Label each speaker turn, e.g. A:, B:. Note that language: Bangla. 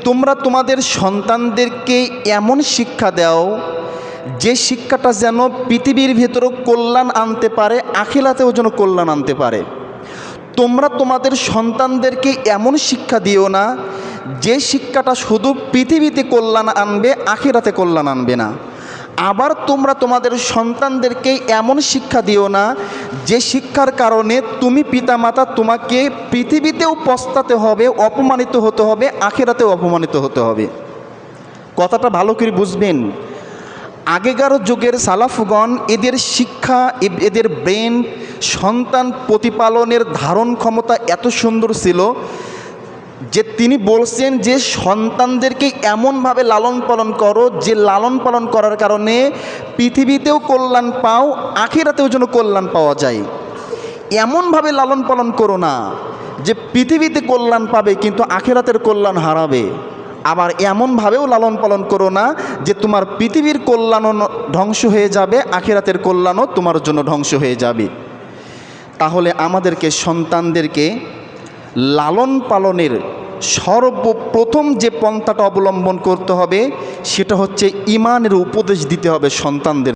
A: তোমরা তোমাদের সন্তানদেরকে এমন শিক্ষা দাও যে শিক্ষাটা যেন পৃথিবীর ভেতরেও কল্যাণ আনতে পারে, আখিরাতেও যেন কল্যাণ আনতে পারে। তোমরা তোমাদের সন্তানদেরকে এমন শিক্ষা দিও না যে শিক্ষাটা শুধু পৃথিবীতে কল্যাণ আনবে, আখিরাতে কল্যাণ আনবে না। আবার তোমরা তোমাদের সন্তানদেরকে এমন শিক্ষা দিও না যে শিক্ষার কারণে তুমি পিতামাতা তোমাকে পৃথিবীতেও পস্তাতে হবে, অপমানিত হতে হবে, আখিরাতেও অপমানিত হতে হবে। কথাটা ভালো করে বুঝবেন। আগেকার যুগের সালাফগণ এদের শিক্ষা, এদের ব্রেন, সন্তান প্রতিপালনের ধারণ ক্ষমতা এত সুন্দর ছিল যে তিনি বলছেন যে সন্তানদেরকে এমনভাবে লালন পালন করো যে লালন পালন করার কারণে পৃথিবীতেও কল্যাণ পাও, আখিরাতেও যেন কল্যাণ পাওয়া যায়। এমনভাবে লালন পালন করো না যে পৃথিবীতে কল্যাণ পাবে কিন্তু আখিরাতের কল্যাণ হারাবে। আবার এমনভাবেও লালন পালন করো না যে তোমার পৃথিবীর কল্যাণও ধ্বংস হয়ে যাবে, আখিরাতের কল্যাণও তোমার জন্য ধ্বংস হয়ে যাবে। তাহলে আমাদেরকে সন্তানদেরকে লালন পালনের সর্বপ্রথম যে পন্থাটা অবলম্বন করতে হবে সেটা হচ্ছে ঈমানের উপদেশ দিতে হবে সন্তানদের।